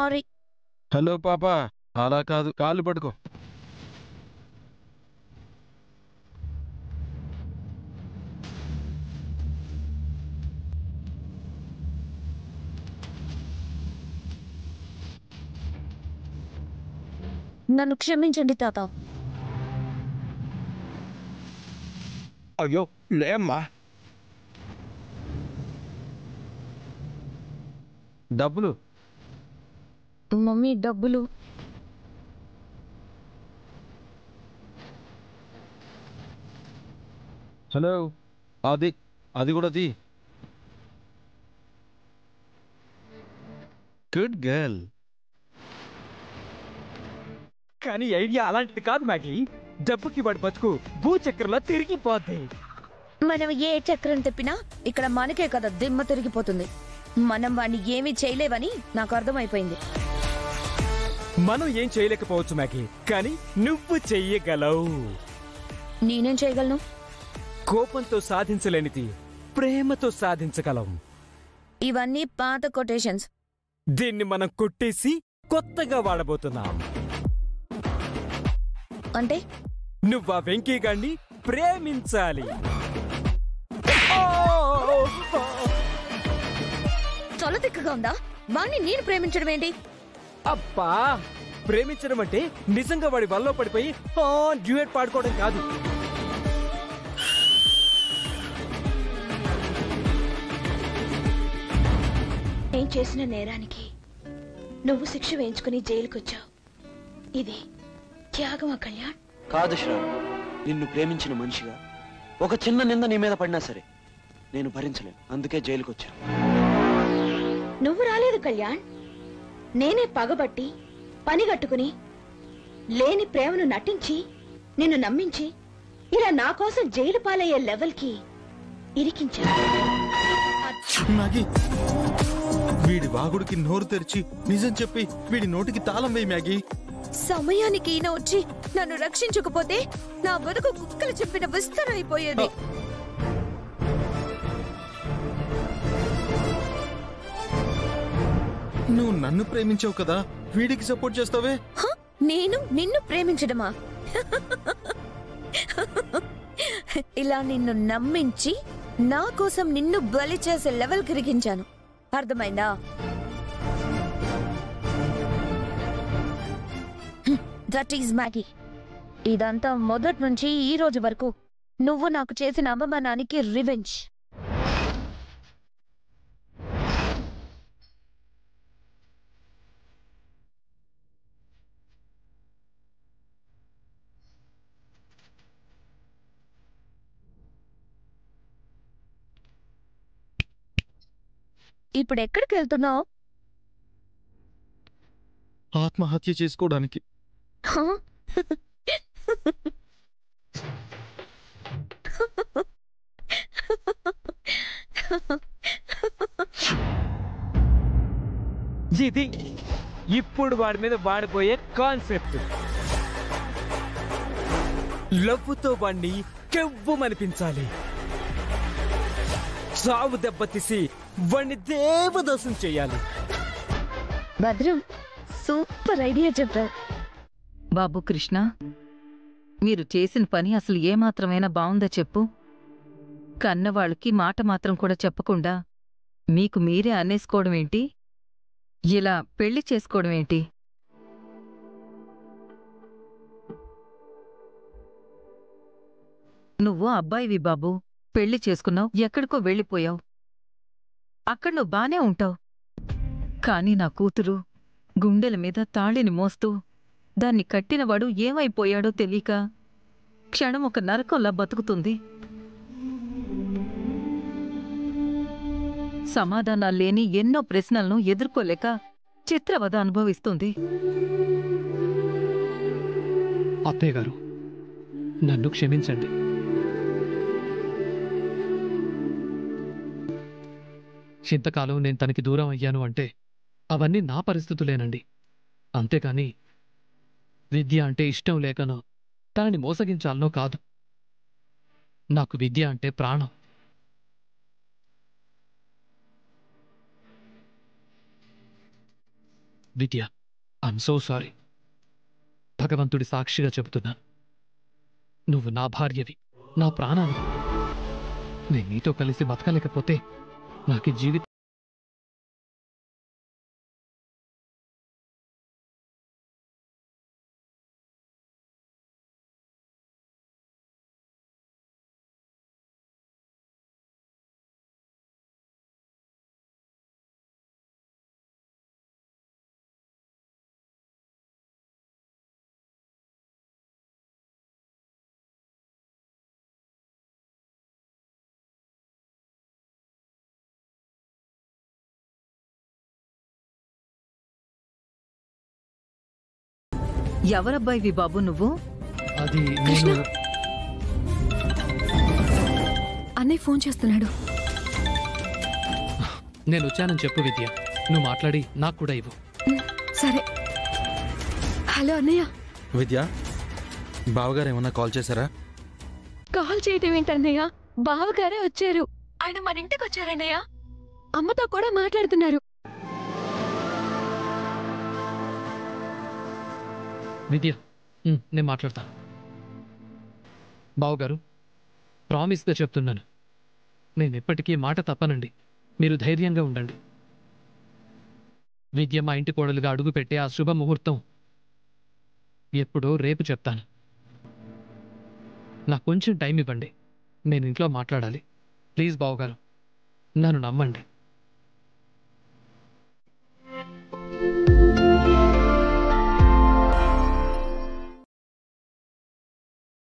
Sorry. Hello పాపా, అలా కాదు, కాళ్ళు పట్టుకో. నన్ను క్షమించండి తాత. అయ్యో లేమ్మా. డబ్బులు. మమ్మీ డబ్బులు. హలో, అది అది కూడా తీ. Good girl. కానీ ఐడియా అలాంటిది కాదు మ్యాగీ. డబ్బుకి వాడి బతుకు భూచక్రంలో తిరిగిపోద్ది. మనం ఏ చక్రం తిప్పినా ఇక్కడ మనకే కదా దిమ్మ తిరిగిపోతుంది. మనం వాడిని ఏమీ చేయలేవని నాకు అర్థమైపోయింది. మనం ఏం చేయలేకపోవచ్చు మ్యాగీ, కానీ నువ్వు చెయ్యగలవు. నేనేం చేయగలను? కోపంతో సాధించలేనిది ప్రేమతో సాధించగలం. ఇవన్నీ పాత కొటేషన్స్. దీన్ని మనం కొట్టేసి కొత్తగా వాడబోతున్నాం. అంటే నువ్వు ఆ వెంకీ గాన్ని ప్రేమించాలి. చాలా తిక్కగా ఉందా? వాణ్ణి నేను ప్రేమించడం ఏంటి? అబ్బా, ప్రేమించడం అంటే నిజంగా వాడి వల్ల పడిపోయి డ్యూయట్ పాడుకోవడం కాదు. నేను చేసిన నేరానికి నువ్వు శిక్ష వేయించుకుని జైలుకొచ్చావు. ఇది త్యాగమా కళ్యాణ్? కాదు శ్రావణ్, నిన్ను ప్రేమించిన మనిషిగా ఒక చిన్న నింద నీ మీద పడినా సరే నేను భరించలేను. అందుకే జైలుకొచ్చాను. నువ్వు రాలేదు కళ్యాణ్. నేనే పగబట్టి పనిగట్టుకుని లేని ప్రేమను నటించి నిన్ను నమ్మించి ఇలా నా కోసం జైలు పాలయ్యే లెవెల్కి ఇరికించాను. మ్యాగీ, వీడి వాగుడికి నోరు తెరిచి నిజం చెప్పి వీడి నోటికి తాళం వేయి మ్యాగీ. సమయానికి ఈయన వచ్చి నన్ను రక్షించకపోతే నా బతుకు కుక్కలు చెప్పిన విస్తరం అయిపోయేది. నువ్వు నన్ను ప్రేమించావు కదా, వీడికి సపోర్ట్ చేస్తావే? నేను నిన్ను ప్రేమించడమా? ఇలా నిన్ను నమ్మించి నా కోసం నిన్ను బలి చేసే లెవెల్ కిరిగించాను. అర్థమైందా? That is Maggi. ఇదంతా మొదటి నుంచి ఈ రోజు వరకు నువ్వు నాకు చేసిన అవమానానికి రివెంజ్. ఇప్పుడు ఎక్కడికి వెళ్తున్నావు? ఆత్మహత్య చేసుకోవడానికి. ఇది ఇప్పుడు వాడి మీద వాడిపోయే కాన్సెప్ట్. లవ్వుతో వాడిని కెవ్వమనిపించాలి. సావు దెబ్బతీసి వాడిని దేవదోసం చెయ్యాలి. భద్రం, సూపర్ ఐడియా చెప్పారు. బాబు కృష్ణ, మీరు చేసిన పని అసలు ఏమాత్రమైనా బావుందా చెప్పు? కన్నవాళ్ళకి మాట మాత్రం కూడా చెప్పకుండా మీకు మీరే అనేసుకోవడం ఏంటి? ఇలా పెళ్లి చేసుకోవడం ఏంటి? నువ్వు అబ్బాయివి బాబు, పెళ్లి చేసుకున్నావు, ఎక్కడికో వెళ్ళిపోయావు. అక్కడ నువ్వు బానే ఉంటావు. కాని నా కూతురు గుండెల మీద తాళిని మోస్తూ దాన్ని కట్టినవాడు ఏమైపోయాడో తెలియక క్షణం ఒక నరకంలా బతుకుతుంది. సమాధానాల్లేని ఎన్నో ప్రశ్నలను ఎదుర్కోలేక చిత్రవద అనుభవిస్తుంది. అత్తయ్య గారు, నన్ను క్షమించండి. ఇంతకాలం నేను తనకి దూరం అయ్యాను అంటే అవన్నీ నా పరిస్థితులేనండి. అంతేకాని విద్య అంటే ఇష్టం లేకనో తనని మోసగించాలనో కాదు. నాకు విద్య అంటే ప్రాణం. విద్య, ఐఎమ్ సో సారీ. భగవంతుడి సాక్షిగా చెబుతున్నాను, నువ్వు నా భార్యవి, నా ప్రాణాన్ని. నేను నీతో కలిసి బతకలేకపోతే నాకు ఈ జీవితం ఎవరబ్బాయివి బాబు నువ్వు? అది నేను అన్నయ్య ఫోన్ చేస్తున్నాడు. నేను వచ్చానని చెప్పు విద్య. నువ్వు మాట్లాడి నాకు కూడా ఇవ్వు. సరే. హలో అన్నయ్య. విద్య, బావగారు ఏమన్నా కాల్ చేశారా? కాల్ చేయటం ఏంటన్నయ్య, బావగారే వచ్చారు. ఆయన మన ఇంటికి వచ్చారన్నయ్య. అమ్మతో కూడా మాట్లాడుతున్నారు. విద్య, నేను మాట్లాడతాను. బావగారు, ప్రామిస్గా చెప్తున్నాను, నేను ఎప్పటికీ మాట తప్పనండి. మీరు ధైర్యంగా ఉండండి. విద్య మా ఇంటి కోడలుగా అడుగు పెట్టే ఆ శుభ ముహూర్తం ఎప్పుడో రేపు చెప్తాను. నాకు కొంచెం టైం ఇవ్వండి, నేను ఇంట్లో మాట్లాడాలి. ప్లీజ్ బావగారు, నన్ను నమ్మండి.